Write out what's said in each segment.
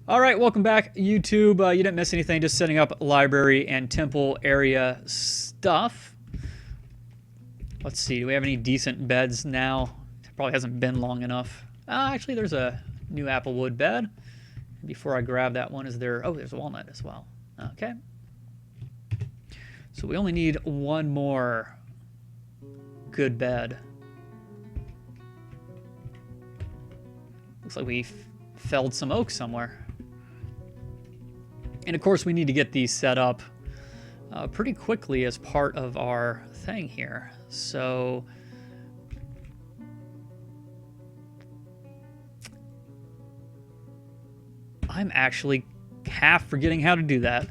All right, welcome back, YouTube. You didn't miss anything, just setting up library and temple area stuff. Let's see, do we have any decent beds now? It probably hasn't been long enough. Actually, there's a new applewood bed. Before I grab that one, is there... Oh, there's a walnut as well. Okay. So we only need one more good bed. Looks like we felled some oak somewhere. And of course, we need to get these set up pretty quickly as part of our thing here. So I'm actually half forgetting how to do that.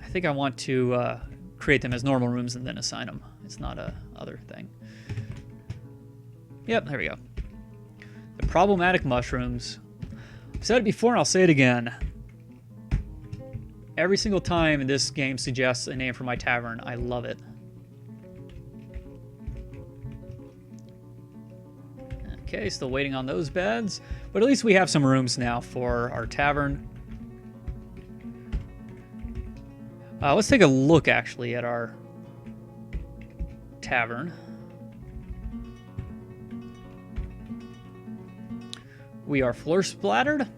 I think I want to create them as normal rooms and then assign them. It's not a other thing. Yep, there we go. The problematic mushrooms. I've said it before and I'll say it again. Every single time this game suggests a name for my tavern, I love it. Okay, still waiting on those beds. But at least we have some rooms now for our tavern. Let's take a look, actually, at our tavern. We are FloorSplattered.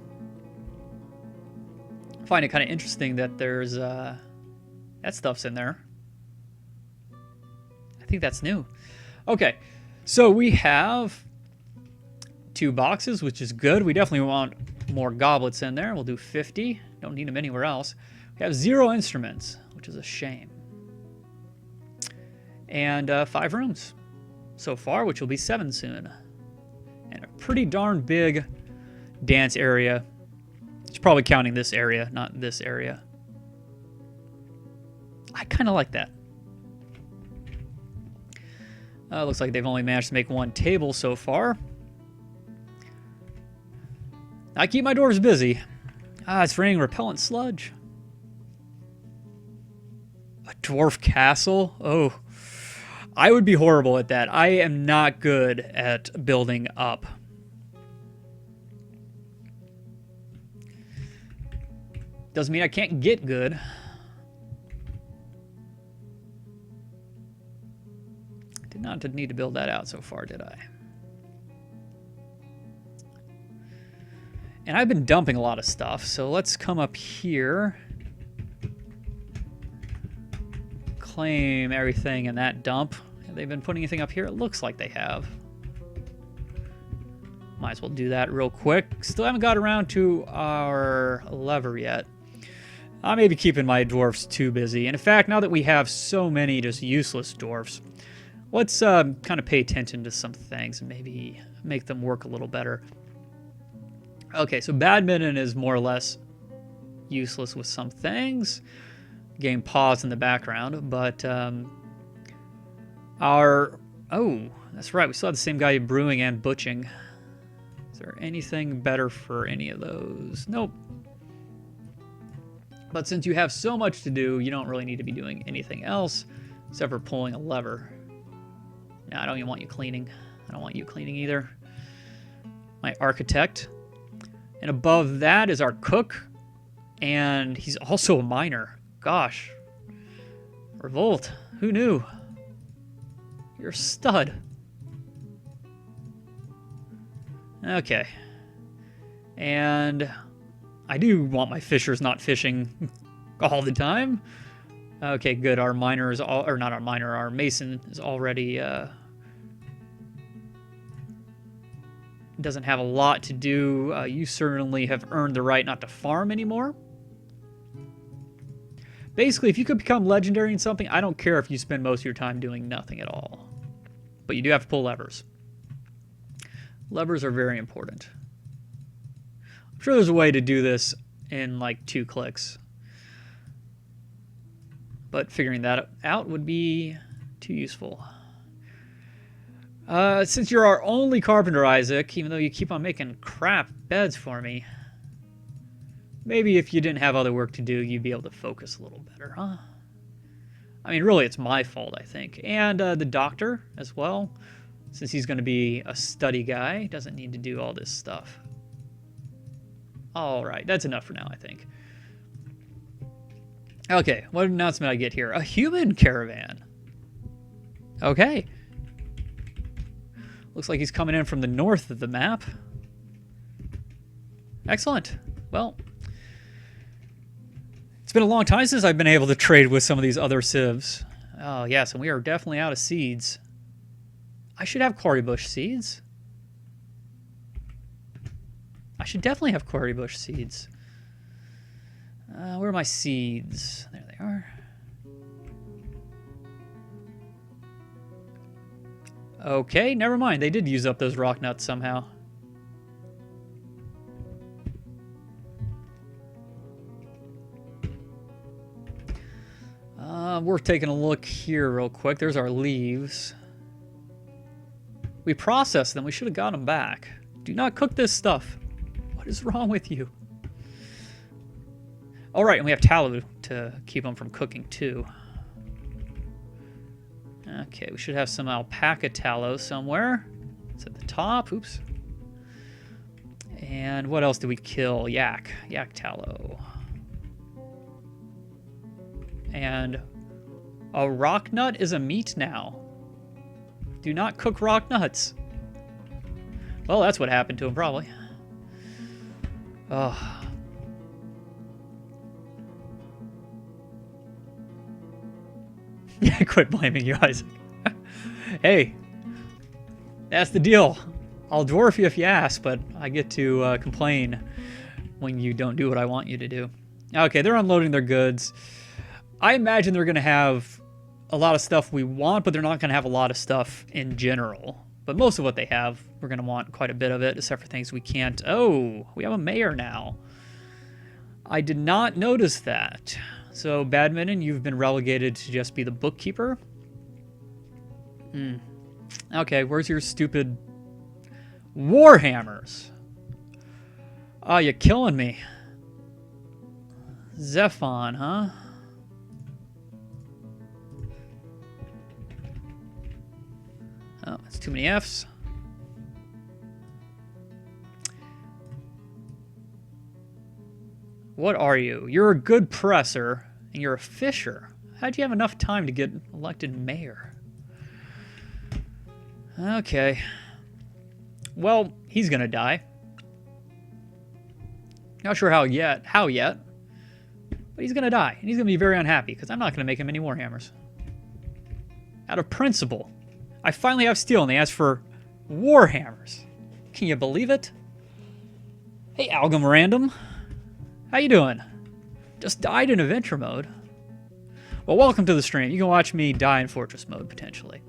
I find it kind of interesting that there's that stuff's in there. I think that's new. Okay, so we have 2 boxes, which is good. We definitely want more goblets in there. We'll do 50. Don't need them anywhere else. We have 0 instruments, which is a shame. And 5 rooms so far, which will be 7 soon. And a pretty darn big dance area. It's probably counting this area, not this area. I kind of like that. Looks like they've only managed to make 1 table so far. I keep my dwarves busy. It's raining repellent sludge. A dwarf castle? Oh, I would be horrible at that. I am not good at building up. Doesn't mean I can't get good. Did not need to build that out so far, did I? And I've been dumping a lot of stuff, so let's come up here. Claim everything in that dump. Have they been putting anything up here? It looks like they have. Might as well do that real quick. Still haven't got around to our lever yet. I may be keeping my dwarfs too busy. And in fact, now that we have so many just useless dwarfs, let's kind of pay attention to some things and maybe make them work a little better. Okay, so badminton is more or less useless with some things. Game paused in the background, but oh, that's right, we still have the same guy brewing and butching. Is there anything better for any of those? Nope. But since you have so much to do, you don't really need to be doing anything else except for pulling a lever. No, I don't even want you cleaning. I don't want you cleaning either. My architect. And above that is our cook. And he's also a miner. Gosh. Revolt. Who knew? You're a stud. Okay. And I do want my fishers not fishing all the time. Okay, good. Our miner is all, or not our miner, our mason is already doesn't have a lot to do. You certainly have earned the right not to farm anymore. Basically, if you could become legendary in something, I don't care if you spend most of your time doing nothing at all. But you do have to pull levers. Levers are very important. I'm sure there's a way to do this in like 2 clicks. But figuring that out would be too useful. Since you're our only carpenter, Isaac, even though you keep on making crap beds for me, maybe if you didn't have other work to do, you'd be able to focus a little better, huh? I mean, really, it's my fault, I think. And the doctor as well, since he's going to be a study guy, doesn't need to do all this stuff. All right, that's enough for now, I think. Okay, what announcement I get here? A human caravan. Okay. Looks like he's coming in from the north of the map. Excellent. Well, it's been a long time since I've been able to trade with some of these other civs. Oh, yes, and we are definitely out of seeds. I should have quarry bush seeds. I should definitely have quarry bush seeds. Where are my seeds? There they are. Okay, never mind. They did use up those rock nuts somehow. We're taking a look here real quick. There's our leaves. We processed them. We should have got them back. Do not cook this stuff. What is wrong with you? All right, and we have tallow to keep them from cooking too. Okay, we should have some alpaca tallow somewhere. It's at the top. Oops. And what else did we kill? Yak tallow. And a rock nut is a meat now. Do not cook rock nuts. Well, that's what happened to him, probably. Oh. Yeah, quit blaming you, Isaac. Hey, that's the deal. I'll dwarf you if you ask, but I get to complain when you don't do what I want you to do. Okay, they're unloading their goods. I imagine they're going to have a lot of stuff we want, but they're not going to have a lot of stuff in general. But most of what they have, we're going to want quite a bit of it, except for things we can't. Oh, we have a mayor now. I did not notice that. So, Badminton, you've been relegated to just be the bookkeeper. Okay, where's your stupid warhammers? Oh, you're killing me. Zephon, huh? Oh, that's too many Fs. What are you? You're a good presser, and you're a fisher. How'd you have enough time to get elected mayor? Okay. Well, he's gonna die. Not sure how yet, but he's gonna die, and he's gonna be very unhappy, because I'm not gonna make him any more hammers. Out of principle. I finally have steel, and they asked for warhammers. Can you believe it? Hey, Algam Random. How you doing? Just died in adventure mode. Well, welcome to the stream. You can watch me die in fortress mode, potentially.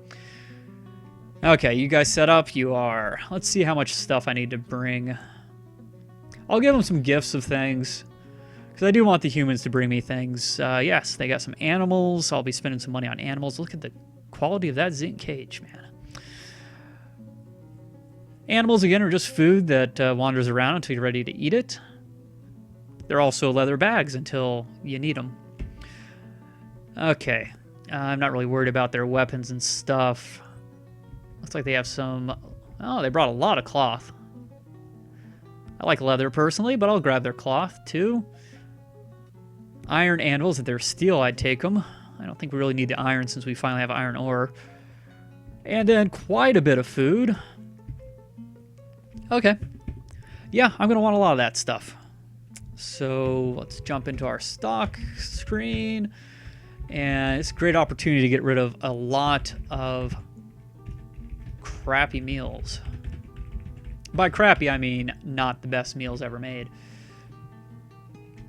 Okay, you guys set up? You are. Let's see how much stuff I need to bring. I'll give them some gifts of things, because I do want the humans to bring me things. Yes, they got some animals. I'll be spending some money on animals. Look at the quality of that zinc cage, man. Animals, again, are just food that wanders around until you're ready to eat it. They're also leather bags until you need them. Okay. I'm not really worried about their weapons and stuff. Looks like they have some... Oh, they brought a lot of cloth. I like leather personally, but I'll grab their cloth too. Iron anvils. If they're steel, I'd take them. I don't think we really need the iron since we finally have iron ore. And then quite a bit of food. Okay. Yeah, I'm going to want a lot of that stuff. So let's jump into our stock screen. And it's a great opportunity to get rid of a lot of crappy meals. By crappy, I mean not the best meals ever made.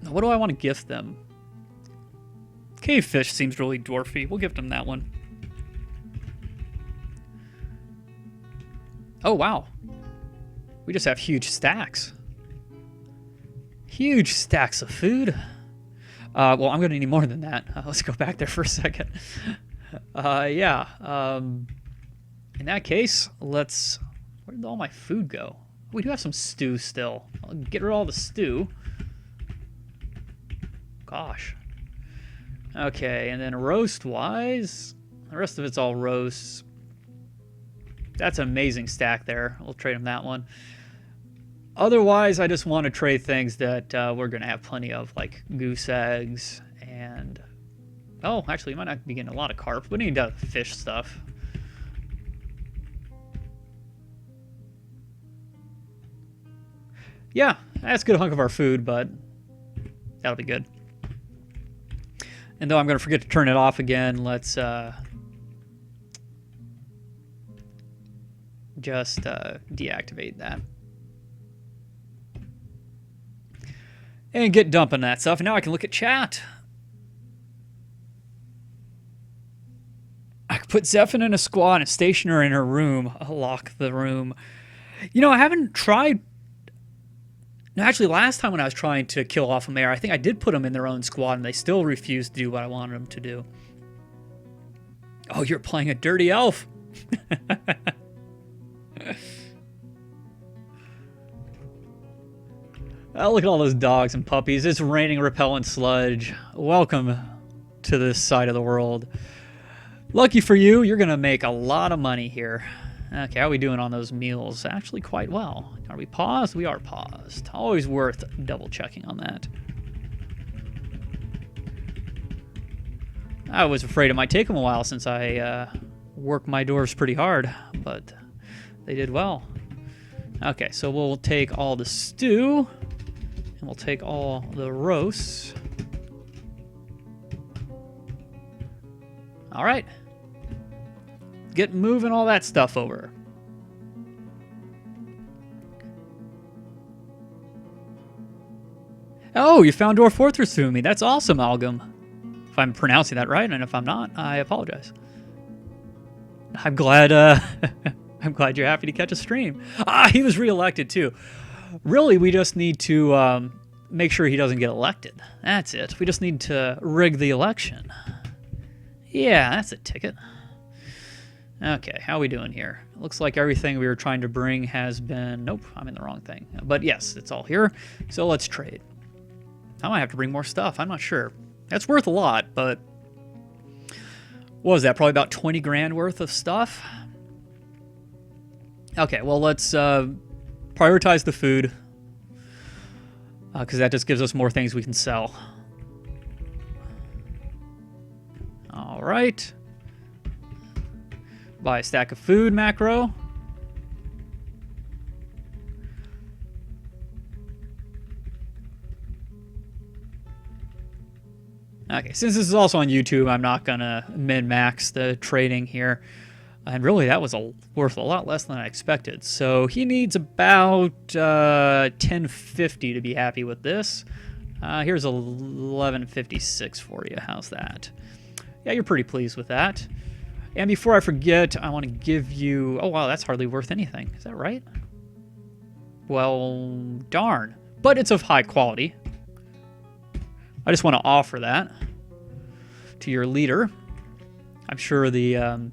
What do I want to gift them? Cave fish seems really dwarfy. We'll gift them that one. Oh, wow. We just have huge stacks. Huge stacks of food. Well, I'm going to need more than that. Let's go back there for a second. Yeah. In that case, let's... Where did all my food go? We do have some stew still. I'll get rid of all the stew. Gosh. Okay, and then roast-wise, the rest of it's all roasts. That's an amazing stack there. We'll trade him that one. Otherwise, I just want to trade things that we're going to have plenty of, like goose eggs and... Oh, actually, we might not be getting a lot of carp. We need fish stuff. Yeah, that's a good hunk of our food, but that'll be good. And though I'm going to forget to turn it off again, let's just deactivate that. And get dumping that stuff. And now I can look at chat. I could put Zephyr in a squad and station her in her room. I'll lock the room. You know, I haven't tried... No, actually, last time when I was trying to kill off a mayor, I think I did put them in their own squad, and they still refused to do what I wanted them to do. Oh, you're playing a dirty elf. Oh, look at all those dogs and puppies. It's raining repellent sludge. Welcome to this side of the world. Lucky for you, you're going to make a lot of money here. Okay, how are we doing on those meals? Actually quite well. Are we paused? We are paused. Always worth double checking on that. I was afraid it might take them a while since I worked my dwarves pretty hard, but they did well. Okay, so we'll take all the stew, and we'll take all the roasts. All right. Get moving all that stuff over. Oh, you found Dwarf Fortress through me. That's awesome, Algum. If I'm pronouncing that right, and if I'm not, I apologize. I'm glad I'm glad you're happy to catch a stream. Ah, he was reelected too. Really, we just need to make sure he doesn't get elected. That's it. We just need to rig the election. Yeah, that's a ticket. Okay, how are we doing here? Looks like everything we were trying to bring has been... Nope, I'm in the wrong thing. But yes, it's all here. So let's trade. I might have to bring more stuff. I'm not sure. That's worth a lot, but... What was that? Probably about 20 grand worth of stuff? Okay, well, let's prioritize the food. Because that just gives us more things we can sell. All right. Buy a stack of food macro. Okay, since this is also on YouTube, I'm not going to min-max the trading here. And really, that was worth a lot less than I expected. So he needs about 1050 to be happy with this. Here's 1156 for you. How's that? Yeah, you're pretty pleased with that. And before I forget, I want to give you... Oh, wow, that's hardly worth anything. Is that right? Well, darn. But it's of high quality. I just want to offer that to your leader. I'm sure the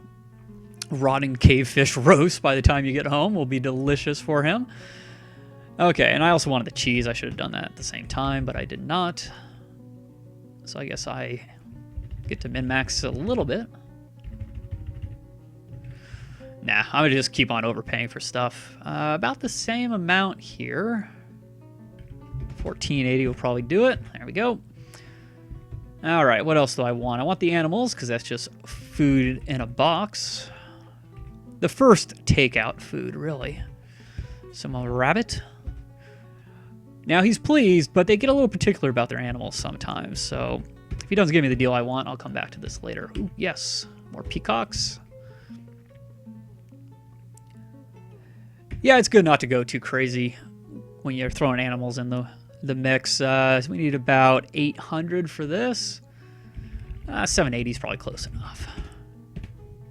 rotting cavefish roast by the time you get home will be delicious for him. Okay, and I also wanted the cheese. I should have done that at the same time, but I did not. So I guess I get to min-max a little bit. Nah, I'm going to just keep on overpaying for stuff. About the same amount here. 1480 will probably do it. There we go. All right, what else do I want? I want the animals, because that's just food in a box. The first takeout food, really. Some rabbit. Now, he's pleased, but they get a little particular about their animals sometimes. So if he doesn't give me the deal I want, I'll come back to this later. Ooh, yes, more peacocks. Yeah, it's good not to go too crazy when you're throwing animals in the mix. So we need about 800 for this. 780 is probably close enough.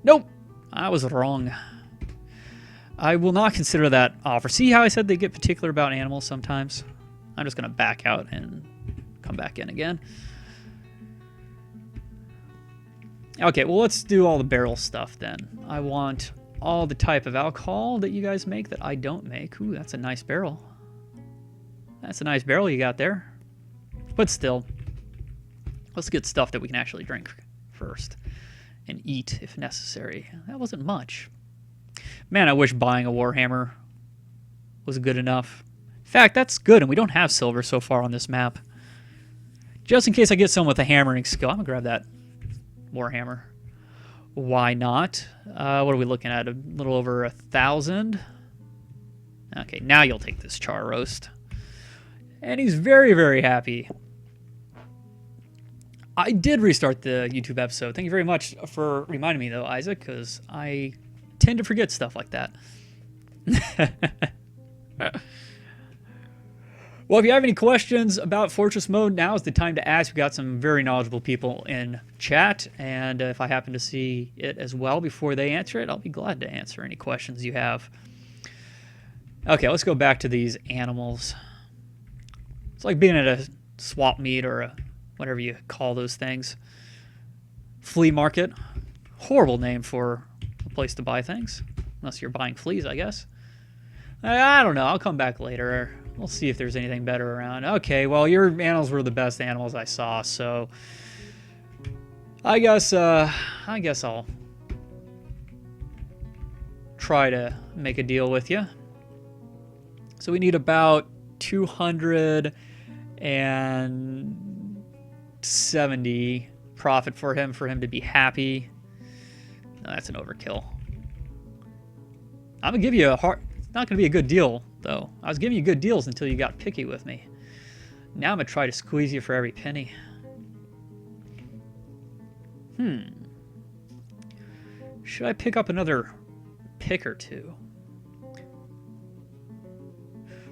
Nope, I was wrong. I will not consider that offer. See how I said they get particular about animals sometimes? I'm just going to back out and come back in again. Okay, well, let's do all the barrel stuff then. I want all the type of alcohol that you guys make that I don't make. Ooh, that's a nice barrel. That's a nice barrel you got there. But still, let's get stuff that we can actually drink first and eat if necessary. That wasn't much. Man, I wish buying a Warhammer was good enough In fact, that's good, and we don't have silver so far on this map. Just in case I get someone with a hammering skill, I'm going to grab that warhammer. Why not? What are we looking at? A little over 1,000? Okay, now you'll take this char roast. And he's very, very happy. I did restart the YouTube episode. Thank you very much for reminding me, though, Isaac, because I tend to forget stuff like that. Well, if you have any questions about Fortress mode, now is the time to ask. We've got some very knowledgeable people in chat, and if I happen to see it as well before they answer it, I'll be glad to answer any questions you have. Okay, let's go back to these animals. It's like being at a swap meet or a whatever you call those things. Flea market. Horrible name for a place to buy things. Unless you're buying fleas, I guess. I don't know. I'll come back later. We'll see if there's anything better around. Okay, well, your animals were the best animals I saw, so I guess I'll try to make a deal with you. So we need about 270 profit for him to be happy. No, that's an overkill. I'm gonna give you a hard. It's not gonna be a good deal though. I was giving you good deals until you got picky with me. Now I'm gonna try to squeeze you for every penny. Should I pick up another pick or two?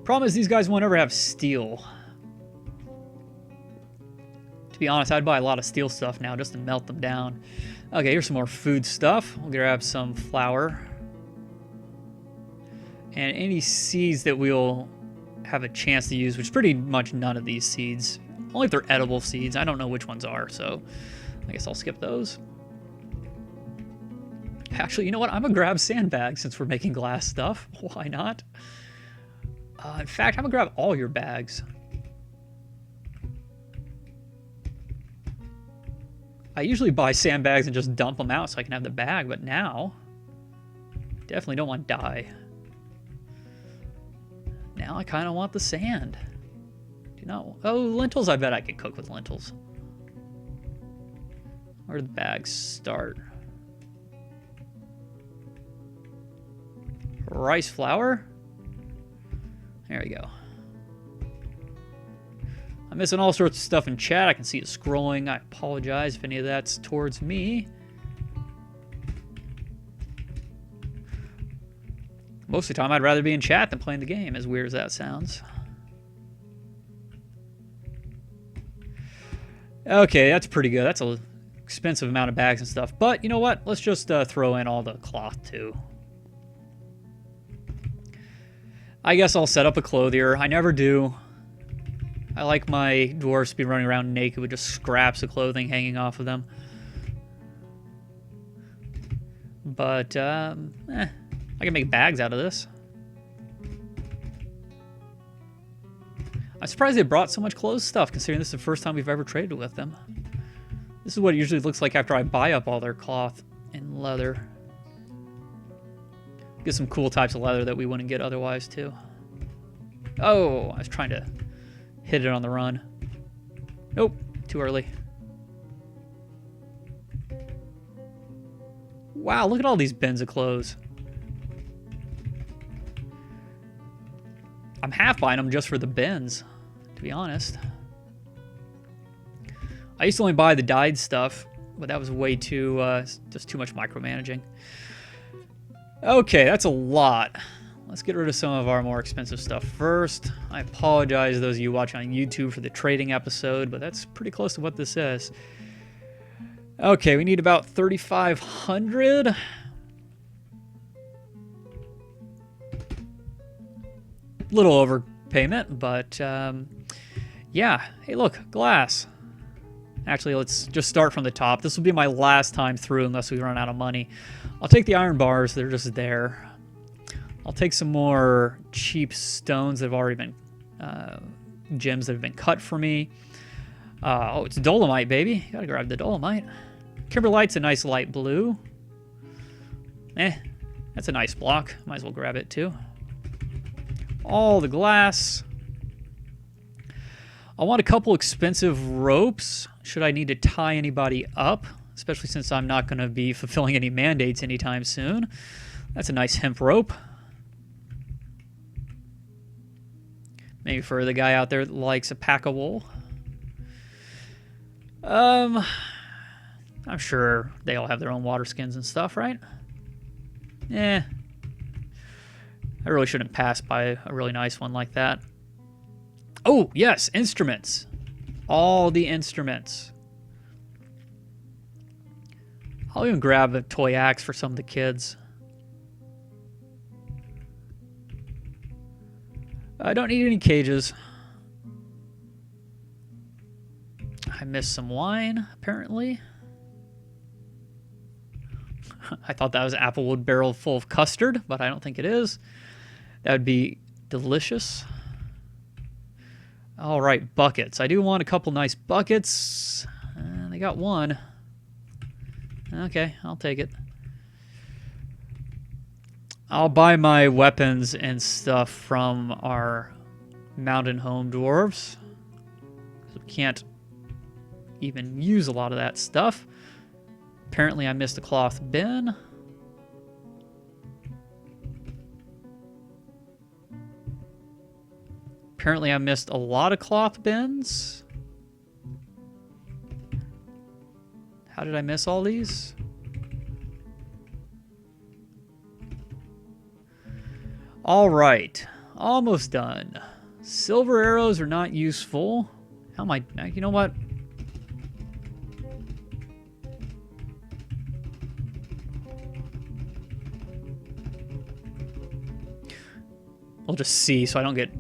Problem is these guys won't ever have steel. To be honest, I'd buy a lot of steel stuff now just to melt them down. Okay, here's some more food stuff. We'll grab some flour. And any seeds that we'll have a chance to use, which is pretty much none of these seeds. Only if they're edible seeds. I don't know which ones are, so I guess I'll skip those. Actually, you know what? I'm gonna grab sandbags since we're making glass stuff. Why not? In fact, I'm gonna grab all your bags. I usually buy sandbags and just dump them out so I can have the bag, but now definitely don't want dye. Now I kind of want the sand. You know, oh, lentils, I bet I could cook with lentils. Where do the bags start? Rice flour? There we go. I'm missing all sorts of stuff in chat. I can see it scrolling. I apologize if any of that's towards me. Most of the time, I'd rather be in chat than playing the game, as weird as that sounds. Okay, that's pretty good. That's an expensive amount of bags and stuff. But you know what? Let's just throw in all the cloth, too. I guess I'll set up a clothier. I never do. I like my dwarves to be running around naked with just scraps of clothing hanging off of them. But, I can make bags out of this. I'm surprised they brought so much clothes stuff, considering this is the first time we've ever traded with them. This is what it usually looks like after I buy up all their cloth and leather. Get some cool types of leather that we wouldn't get otherwise, too. Oh, I was trying to hit it on the run. Nope, too early. Wow, look at all these bins of clothes. I'm half buying them just for the bins, to be honest. I used to only buy the dyed stuff, but that was way too, just too much micromanaging. Okay, that's a lot. Let's get rid of some of our more expensive stuff first. I apologize to those of you watching on YouTube for the trading episode, but that's pretty close to what this is. Okay, we need about 3,500. Little overpayment, but yeah. Hey, look, glass. Actually, let's just start from the top. This will be my last time through unless we run out of money. I'll take the iron bars. They're just there. I'll take some more cheap stones that have already been gems that have been cut for me. Oh, it's dolomite, baby. Gotta grab the dolomite. Kimberlite's a nice light blue. That's a nice block. Might as well grab it too. all the glass. I want a couple expensive ropes, should I need to tie anybody up, especially since I'm not going to be fulfilling any mandates anytime soon. That's a nice hemp rope. Maybe for the guy out there that likes a pack of wool. I'm sure they all have their own water skins and stuff, right? Eh. I really shouldn't pass by a really nice one like that. Oh, yes, instruments. All the instruments. I'll even grab a toy axe for some of the kids. I don't need any cages. I missed some wine, apparently. I thought that was an applewood barrel full of custard, but I don't think it is. That would be delicious. All right, buckets. I do want a couple nice buckets. They got one. Okay, I'll take it. I'll buy my weapons and stuff from our mountain home dwarves. We can't even use a lot of that stuff. Apparently I missed a cloth bin. Apparently I missed a lot of cloth bins. How did I miss all these? All right, almost done. Silver arrows are not useful. How am I? You know what? We'll just see so I don't get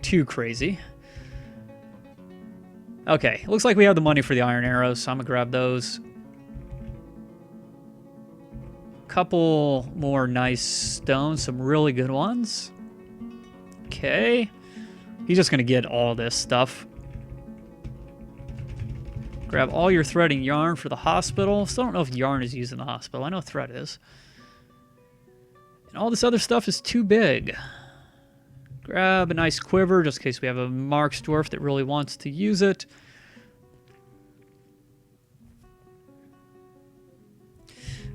too crazy. Okay, looks like we have the money for the iron arrows, so I'm gonna grab those. Couple more nice stones, some really good ones. Okay. He's just gonna get all this stuff. Grab all your thread and yarn for the hospital. Still don't know if yarn is used in the hospital. I know thread is. And all this other stuff is too big. Grab a nice quiver just in case we have a Marks dwarf that really wants to use it.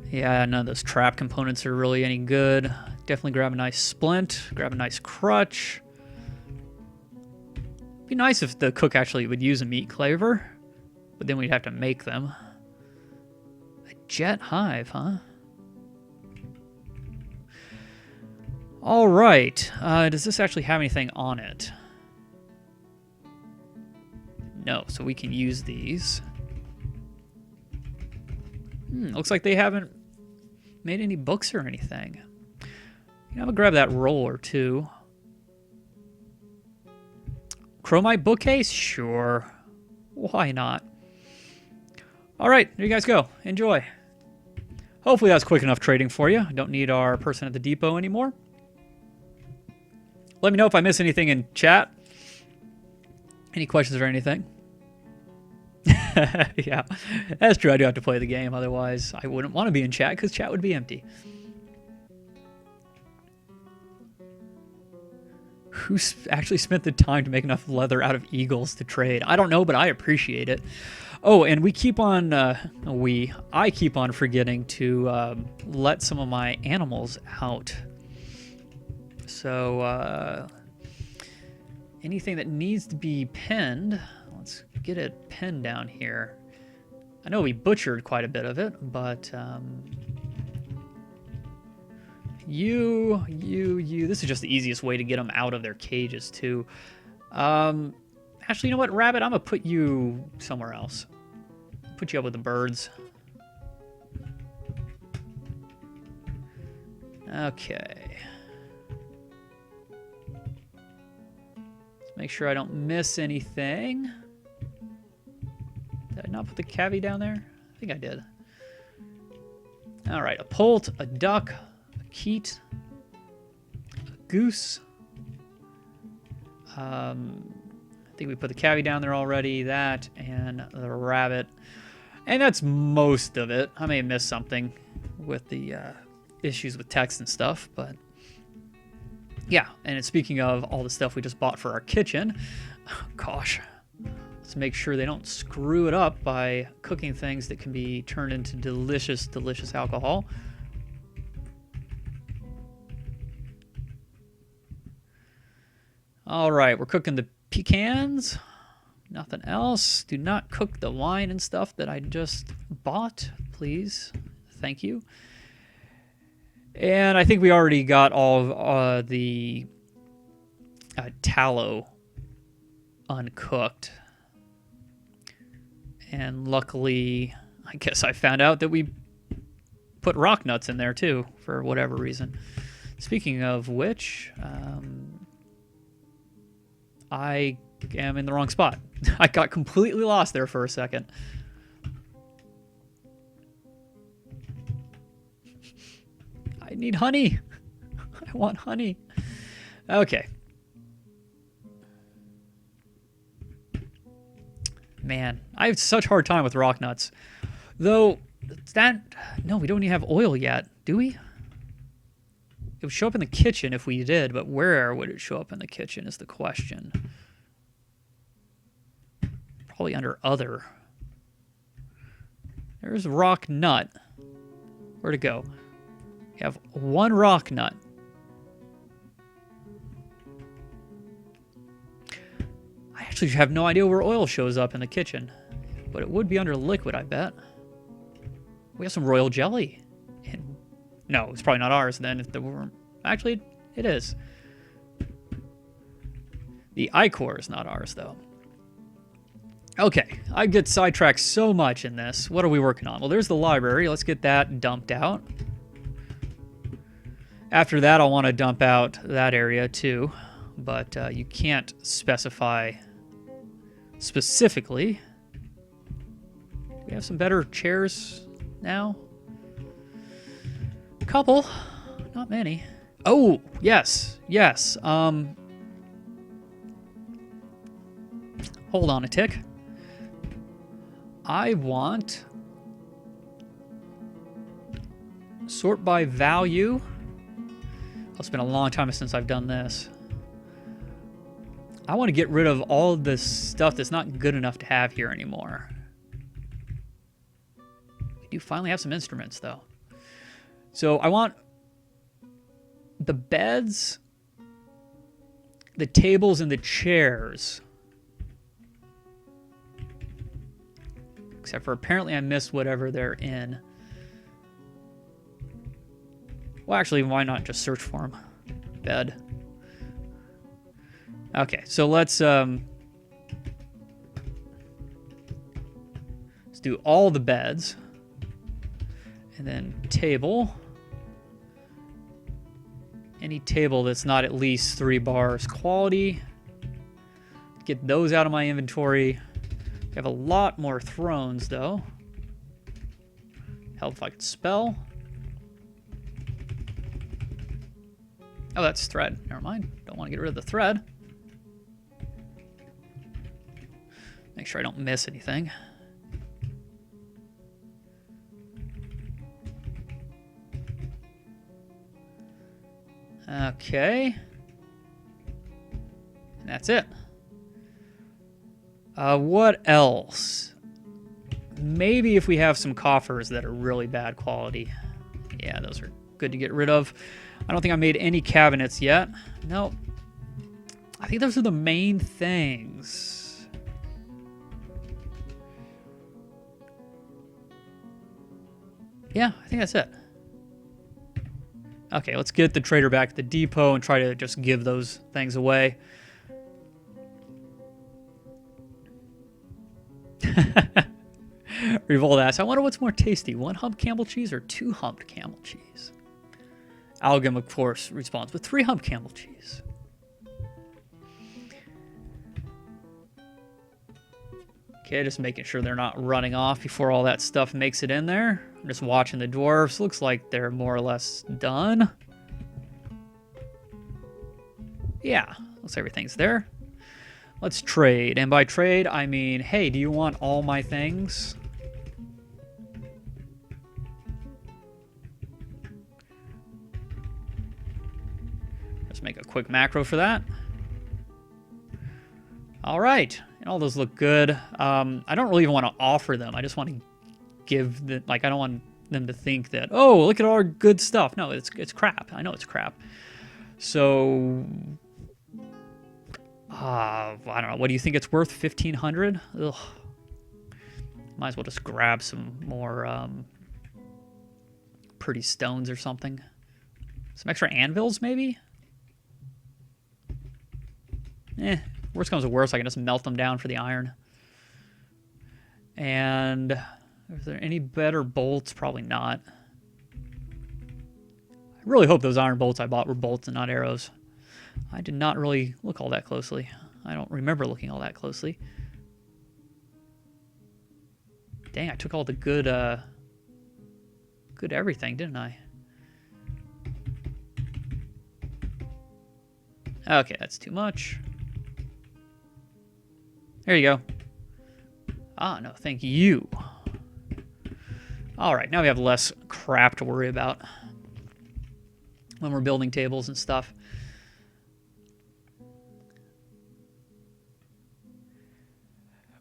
Yeah, none of those trap components are really any good. Definitely grab a nice splint. Grab a nice crutch. It'd be nice if the cook actually would use a meat cleaver, but then we'd have to make them. A jet hive, huh? All right. Does this actually have anything on it? No, so we can use these. Looks like they haven't made any books or anything. I'm gonna grab that roller too. Chromite bookcase? Sure. Why not? All right, there you guys go. Enjoy. Hopefully that's quick enough trading for you. Don't need our person at the depot anymore. Let me know if I miss anything in chat. Any questions or anything? Yeah, that's true. I do have to play the game. Otherwise, I wouldn't want to be in chat because chat would be empty. Who actually spent the time to make enough leather out of eagles to trade? I don't know, but I appreciate it. Oh, and we keep on, I keep on forgetting to let some of my animals out. So, anything that needs to be penned, let's get it penned down here. I know we butchered quite a bit of it, but you, this is just the easiest way to get them out of their cages, too. Actually, you know what, Rabbit? I'm going to put you somewhere else. Put you up with the birds. Okay. Make sure I don't miss anything. Did I not put the cavy down there? I think I did. All right, a poult, a duck, a keet, a goose. I think we put the cavy down there already. That and the rabbit. And that's most of it. I may have missed something with the issues with text and stuff, but Yeah, and speaking of all the stuff we just bought for our kitchen, oh, gosh, let's make sure they don't screw it up by cooking things that can be turned into delicious, delicious alcohol. All right, we're cooking the pecans. Nothing else. Do not cook the wine and stuff that I just bought, please. Thank you. And I think we already got all of the tallow uncooked. And luckily, I guess I found out that we put rock nuts in there too, for whatever reason. Speaking of which, I am in the wrong spot. I got completely lost there for a second. I need honey. I want honey. Okay. Man, I have such a hard time with rock nuts. Though, no, we don't even have oil yet, do we? It would show up in the kitchen if we did, but where would it show up in the kitchen is the question. Probably under other. There's rock nut. Where'd it go? We have one rock nut. I actually have no idea where oil shows up in the kitchen, but it would be under liquid, I bet. We have some royal jelly. And no, it's probably not ours then. If actually, it is. The ichor is not ours, though. Okay, I get sidetracked so much in this. What are we working on? Well, there's the library. Let's get that dumped out. After that, I'll want to dump out that area too, but you can't specify specifically. Do we have some better chairs now? A couple, not many. Oh, yes, yes. Hold on a tick. I want sort by value. It's been a long time since I've done this. I want to get rid of all of this stuff that's not good enough to have here anymore. We do finally have some instruments, though. So I want the beds, the tables, and the chairs. Except for apparently I missed whatever they're in. Well, actually, why not just search for them? Bed. Okay, so let's do all the beds. And then table. Any table that's not at least 3 bars quality. Get those out of my inventory. We have a lot more thrones, though. Help if I could spell. Oh, that's thread. Never mind. Don't want to get rid of the thread. Make sure I don't miss anything. Okay. And that's it. What else? Maybe if we have some coffers that are really bad quality. Yeah, those are good to get rid of. I don't think I made any cabinets yet. Nope. I think those are the main things. Yeah, I think that's it. Okay, let's get the trader back to the depot and try to just give those things away. Revolt asks, I wonder what's more tasty, 1 hump Campbell cheese or 2 humped Campbell cheese? Algam, of course, responds with 3 hump Campbell cheese. Okay, just making sure they're not running off before all that stuff makes it in there. I'm just watching the dwarves. Looks like they're more or less done. Yeah, looks like everything's there. Let's trade. And by trade, I mean, hey, do you want all my things? Let's make a quick macro for that. All right, and all those look good. I don't really even want to offer them. I just want to give the, like, I don't want them to think that, oh, look at all our good stuff. No, it's crap. I know it's crap. So, I don't know. What do you think it's worth? 1,500? Ugh. Might as well just grab some more pretty stones or something. Some extra anvils, maybe? Worst comes to worst, I can just melt them down for the iron. And is there any better bolts? Probably not. I really hope those iron bolts I bought were bolts and not arrows. I did not really look all that closely. I don't remember looking all that closely. Dang, I took all the good everything, didn't I? Okay, that's too much. There you go. Ah, no, thank you. All right, now we have less crap to worry about when we're building tables and stuff.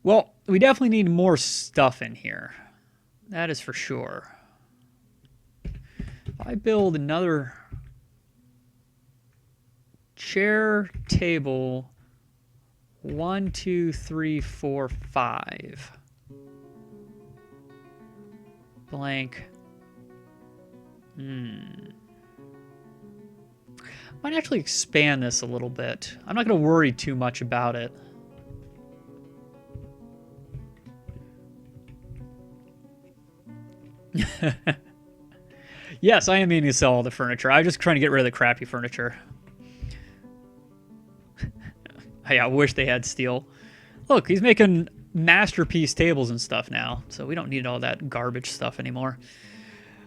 Well, we definitely need more stuff in here. That is for sure. If I build another chair, table, 1, 2, 3, 4, 5. Blank. Might actually expand this a little bit. I'm not going to worry too much about it. Yes, I am meaning to sell all the furniture. I'm just trying to get rid of the crappy furniture. I wish they had steel. Look, he's making masterpiece tables and stuff now, so we don't need all that garbage stuff anymore.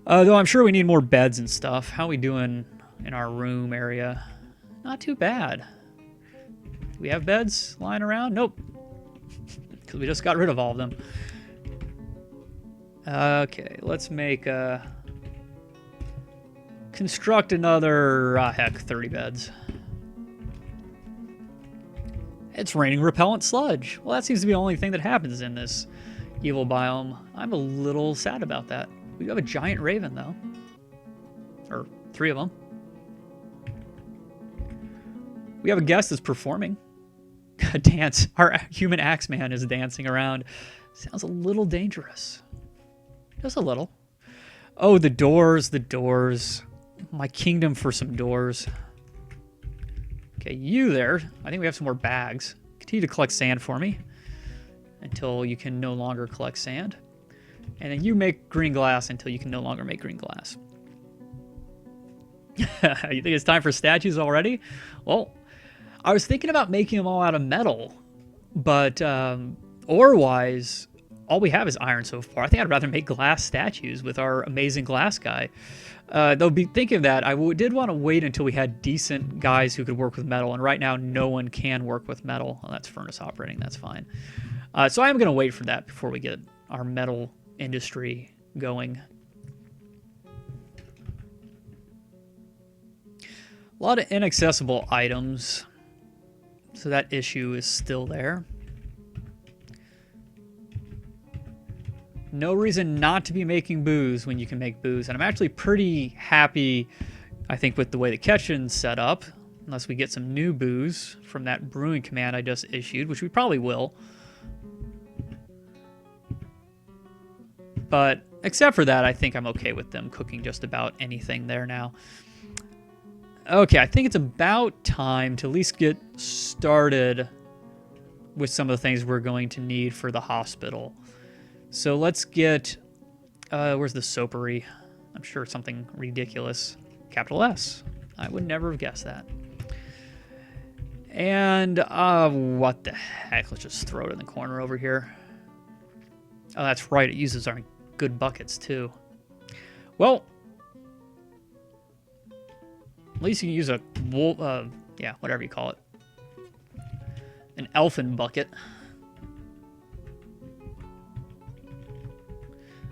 Though I'm sure we need more beds and stuff. How are we doing in our room area? Not too bad. Do we have beds lying around? Nope. Because we just got rid of all of them. Okay, let's make construct another, heck, 30 beds. It's raining repellent sludge. Well, that seems to be the only thing that happens in this evil biome. I'm a little sad about that. We have a giant raven, though. Or 3 of them. We have a guest that's performing. A dance. Our human axeman is dancing around. Sounds a little dangerous. Just a little. Oh, the doors, the doors. My kingdom for some doors. Okay, you there. I think we have some more bags. Continue to collect sand for me until you can no longer collect sand. And then you make green glass until you can no longer make green glass. You think it's time for statues already? Well, I was thinking about making them all out of metal, but ore-wise, all we have is iron so far. I think I'd rather make glass statues with our amazing glass guy. Though, thinking of that, I did want to wait until we had decent guys who could work with metal, and right now no one can work with metal. Well, that's furnace operating, that's fine. So I am going to wait for that before we get our metal industry going. A lot of inaccessible items, so that issue is still there. No reason not to be making booze when you can make booze. And I'm actually pretty happy, I think, with the way the kitchen's set up. Unless we get some new booze from that brewing command I just issued, which we probably will. But except for that, I think I'm okay with them cooking just about anything there now. Okay, I think it's about time to at least get started with some of the things we're going to need for the hospital. So let's get, where's the soapery? I'm sure it's something ridiculous. Capital S. I would never have guessed that. And, what the heck? Let's just throw it in the corner over here. Oh, that's right. It uses our good buckets, too. Well, at least you can use a, yeah, whatever you call it. An elfin bucket.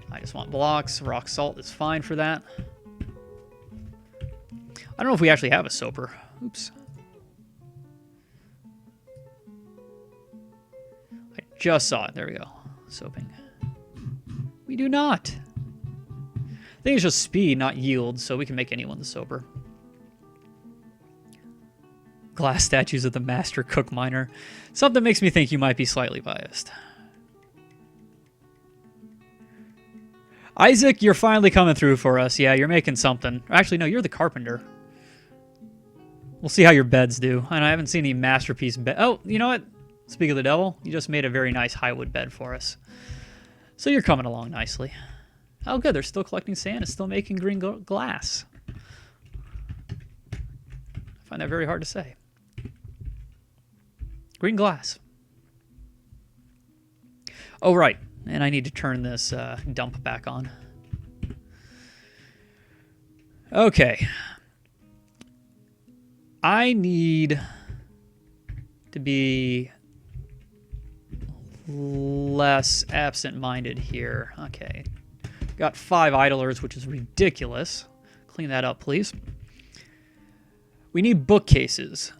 I just want blocks. Rock salt is fine for that. I don't know if we actually have a soaper. Oops. Just saw it. There we go. Soaping. We do not. I think it's just speed, not yield, so we can make anyone the soaper. Glass statues of the master cook miner. Something makes me think you might be slightly biased. Isaac, you're finally coming through for us. Yeah, you're making something. Actually, no, you're the carpenter. We'll see how your beds do. And I haven't seen any masterpiece bed. Oh, you know what? Speak of the devil, you just made a very nice highwood bed for us. So you're coming along nicely. Oh, good. They're still collecting sand and still making green glass. I find that very hard to say. Green glass. Oh, right. And I need to turn this dump back on. Okay. I need to be less absent-minded here. Okay. Got 5 idlers, which is ridiculous. Clean that up, please. We need bookcases.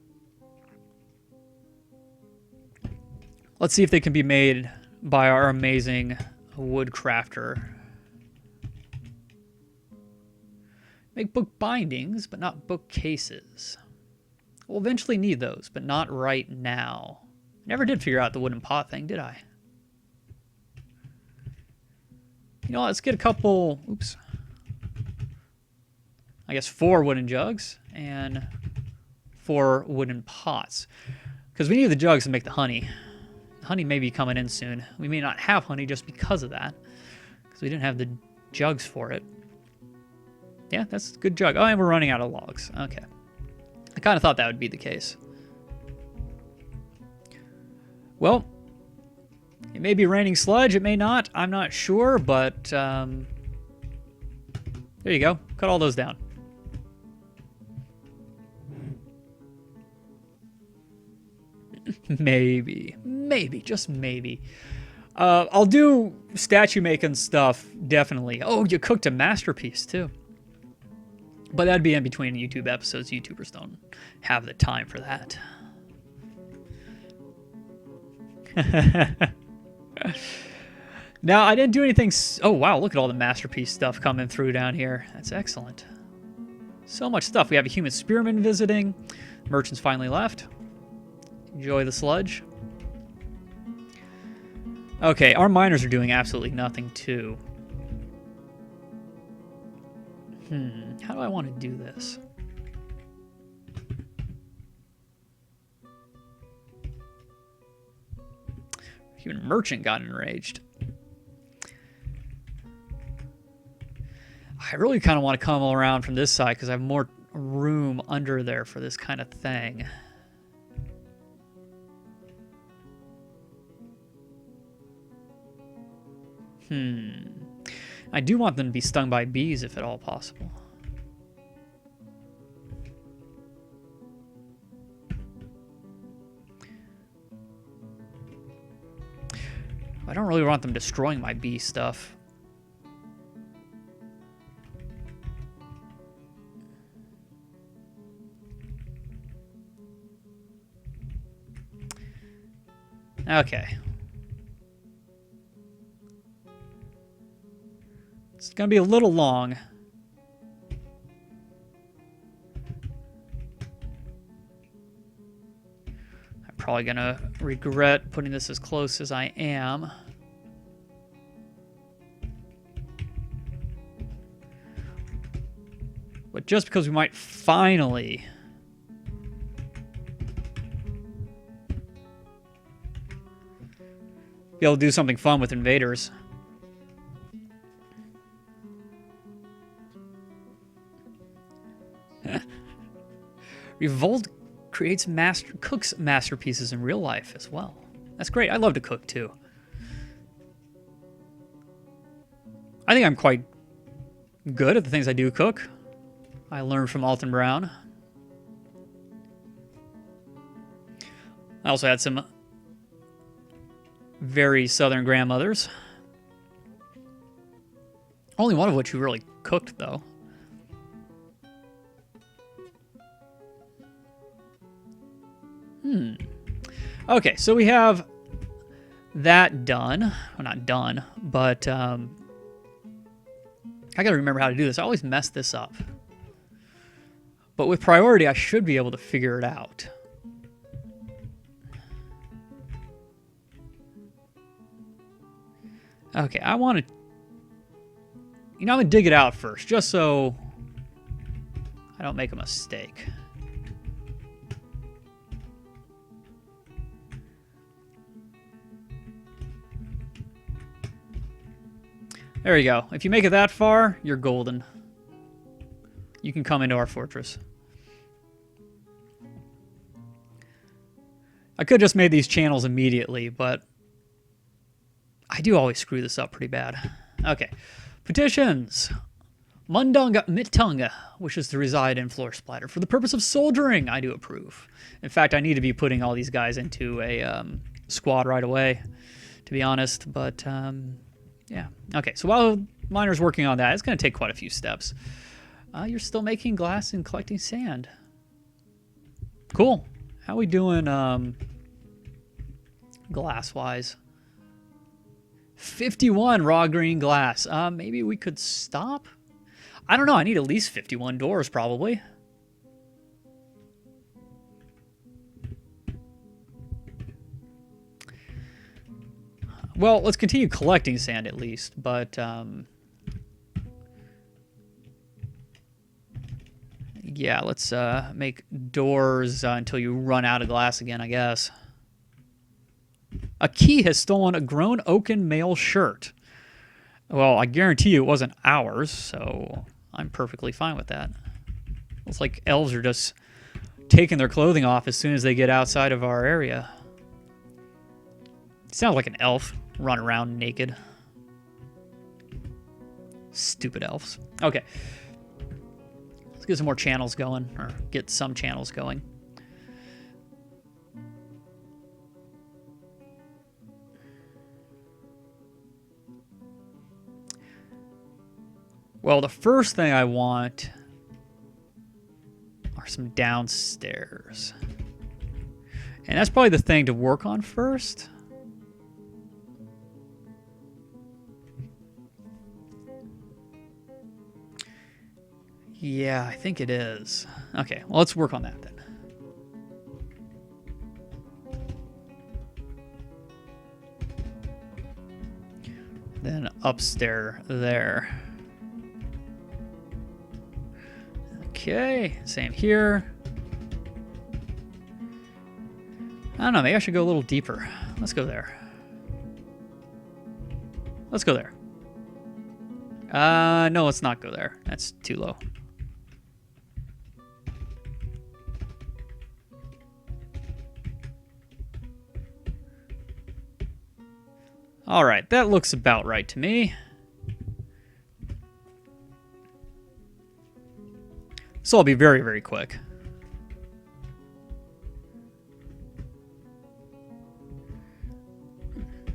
Let's see if they can be made by our amazing wood crafter. Make book bindings, but not bookcases. We'll eventually need those, but not right now. Never did figure out the wooden pot thing, did I? You know what, let's get a couple... Oops. I guess 4 wooden jugs and 4 wooden pots. Because we need the jugs to make the honey. The honey may be coming in soon. We may not have honey just because of that. Because we didn't have the jugs for it. Yeah, that's a good jug. Oh, and we're running out of logs. Okay. I kind of thought that would be the case. Well, it may be raining sludge. It may not. I'm not sure, but there you go. Cut all those down. Maybe, just maybe. I'll do statue making stuff, definitely. Oh, you cooked a masterpiece, too. But that'd be in between YouTube episodes. YouTubers don't have the time for that. Now, I didn't do anything... Oh, wow, look at all the masterpiece stuff coming through down here. That's excellent. So much stuff. We have a human spearman visiting. Merchants finally left. Enjoy the sludge. Okay, our miners are doing absolutely nothing, too. How do I want to do this? Human merchant got enraged. I really kind of want to come around from this side because I have more room under there for this kind of thing. I do want them to be stung by bees if at all possible. I don't really want them destroying my bee stuff. Okay. It's going to be a little long. I'm probably going to regret putting this as close as I am. But just because we might finally... be able to do something fun with invaders. Revolt creates cooks masterpieces in real life as well. That's great. I love to cook too. I think I'm quite good at the things I do cook. I learned from Alton Brown. I also had some very southern grandmothers. Only one of which who really cooked, though. Okay, so we have that done. Well, not done, but I gotta remember how to do this. I always mess this up. But with priority, I should be able to figure it out. Okay, I want to... You know, I'm going to dig it out first, just so I don't make a mistake. There you go. If you make it that far, you're golden. You can come into our fortress. I could have just made these channels immediately, but I do always screw this up pretty bad. Okay. Petitions. Mundunga Mitunga wishes to reside in FloorSplattered for the purpose of soldiering. I do approve. In fact, I need to be putting all these guys into a squad right away, to be honest. But, yeah. Okay, so while Miner's working on that, it's going to take quite a few steps. You're still making glass and collecting sand. Cool. How we doing glass-wise? 51 raw green glass. Maybe we could stop? I don't know. I need at least 51 doors, probably. Well, let's continue collecting sand at least, but... yeah, let's make doors until you run out of glass again, I guess. A key has stolen a grown oaken male shirt. Well, I guarantee you it wasn't ours, so I'm perfectly fine with that. It's like elves are just taking their clothing off as soon as they get outside of our area. Sounds like an elf run around naked. Stupid elves. Okay. Let's get some more channels going, or get some channels going. Well, the first thing I want are some downstairs. And that's probably the thing to work on first. Yeah, I think it is. Okay, well, let's work on that then. Then upstairs there. Okay, same here. I don't know, maybe I should go a little deeper. Let's go there. Let's go there. No, let's not go there. That's too low. All right, that looks about right to me. So I'll be very, very quick.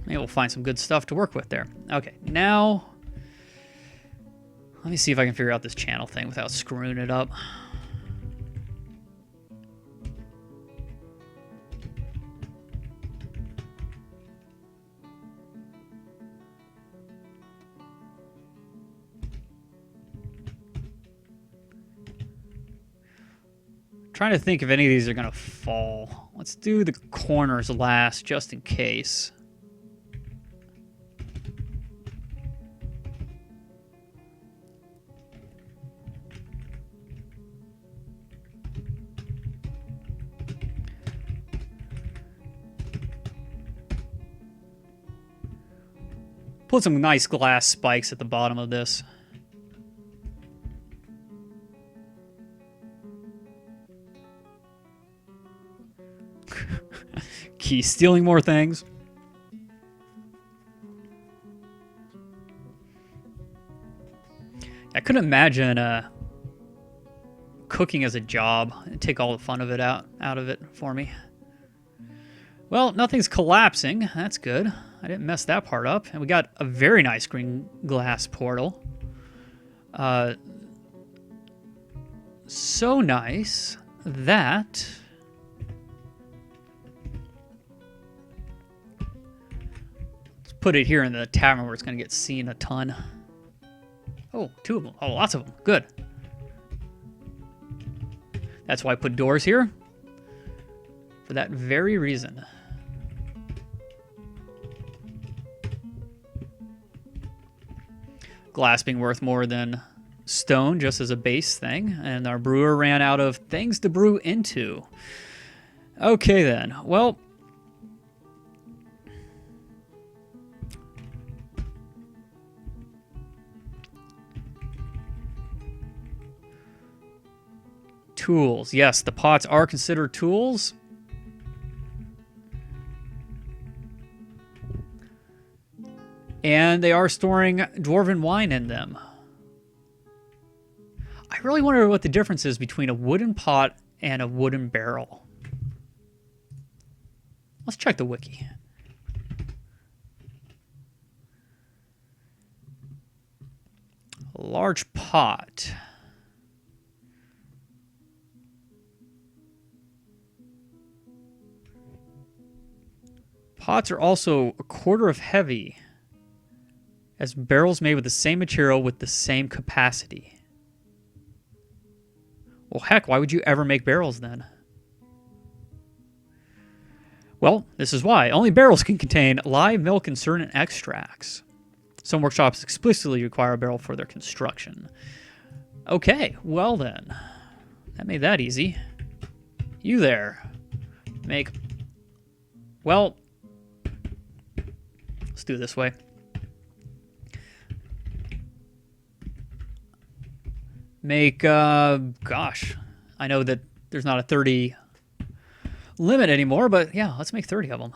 Maybe we'll find some good stuff to work with there. Okay, now let me see if I can figure out this channel thing without screwing it up. Trying to think if any of these are going to fall. Let's do the corners last, just in case. Put some nice glass spikes at the bottom of this. Key stealing more things. I couldn't imagine cooking as a job and take all the fun of it out of it for me. Well, nothing's collapsing. That's good. I didn't mess that part up. And we got a very nice green glass portal. So nice that put it here in the tavern where it's going to get seen a ton. Oh, 2 of them. Oh, lots of them. Good. That's why I put doors here. For that very reason. Glass being worth more than stone just as a base thing. And our brewer ran out of things to brew into. Okay then. Well... tools. Yes, the pots are considered tools. And they are storing dwarven wine in them. I really wonder what the difference is between a wooden pot and a wooden barrel. Let's check the wiki. A large pot. Pots are also a quarter of heavy as barrels made with the same material with the same capacity. Well, heck, why would you ever make barrels then? Well, this is why. Only barrels can contain live milk and certain extracts. Some workshops explicitly require a barrel for their construction. Okay, well then. That made that easy. You there. Make... Well... Let's do it this way. Make, gosh, I know that there's not a 30 limit anymore, but yeah, let's make 30 of them.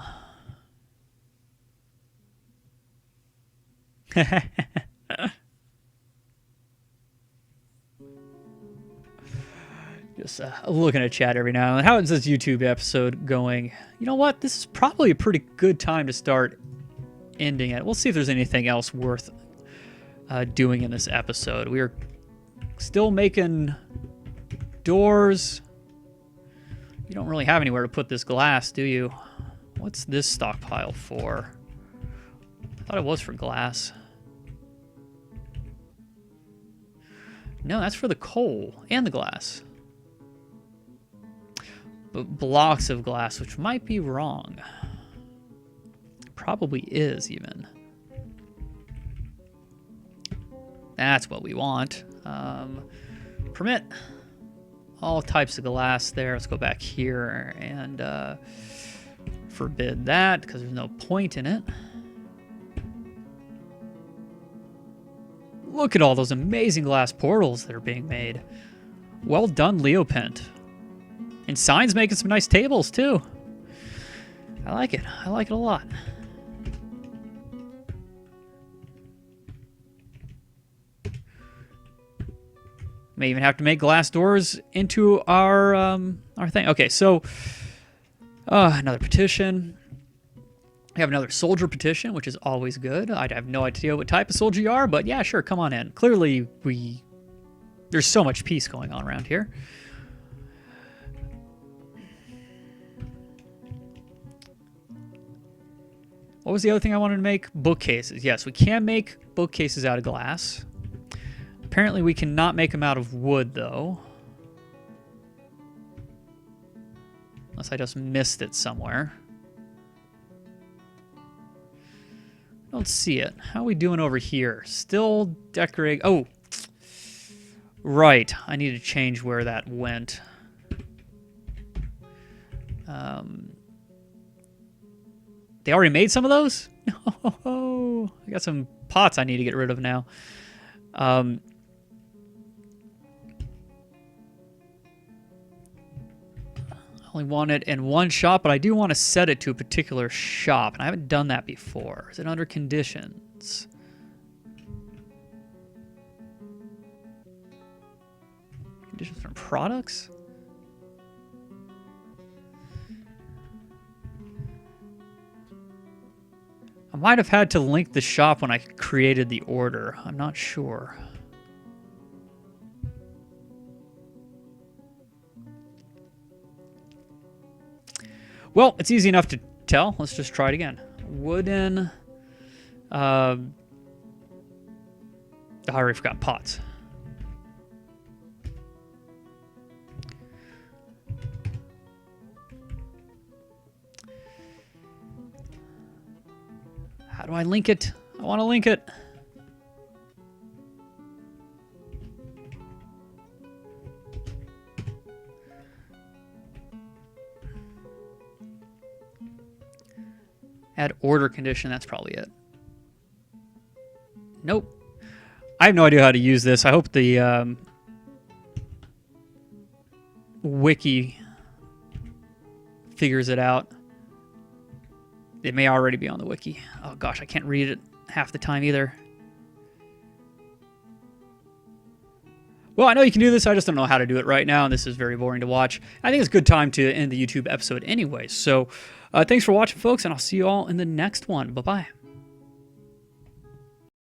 Just looking at chat every now and then. How is this YouTube episode going? You know what? This is probably a pretty good time to start ending it. We'll see if there's anything else worth doing in this episode. We are still making doors. You don't really have anywhere to put this glass, do you? What's this stockpile for? I thought it was for glass. No, that's for the coal and the glass. But blocks of glass, which might be wrong. Probably is, even. That's what we want. Permit all types of glass there. Let's go back here and forbid that because there's no point in it. Look at all those amazing glass portals that are being made. Well done, Leopent. And Sign's making some nice tables, too. I like it. I like it a lot. May even have to make glass doors into our thing. Okay, so another petition. We have another soldier petition, which is always good. I have no idea what type of soldier you are, but yeah, sure, come on in. Clearly, there's so much peace going on around here. What was the other thing I wanted to make? Bookcases. Yes, we can make bookcases out of glass. Apparently, we cannot make them out of wood, though. Unless I just missed it somewhere. Don't see it. How are we doing over here? Still decorating. Oh, right. I need to change where that went. They already made some of those? No. I got some pots I need to get rid of now. I only want it in one shop, but I do want to set it to a particular shop, and I haven't done that before. Is it under conditions? Conditions from products? I might have had to link the shop when I created the order. I'm not sure. Well, it's easy enough to tell. Let's just try it again. Wooden I already forgot pots. How do I link it? I want to link it. Add order condition, that's probably it. Nope. I have no idea how to use this. I hope the wiki figures it out. It may already be on the wiki. Oh gosh, I can't read it half the time either. Well, I know you can do this. I just don't know how to do it right now, and this is very boring to watch. I think it's a good time to end the YouTube episode anyway. So thanks for watching, folks, and I'll see you all in the next one. Bye-bye.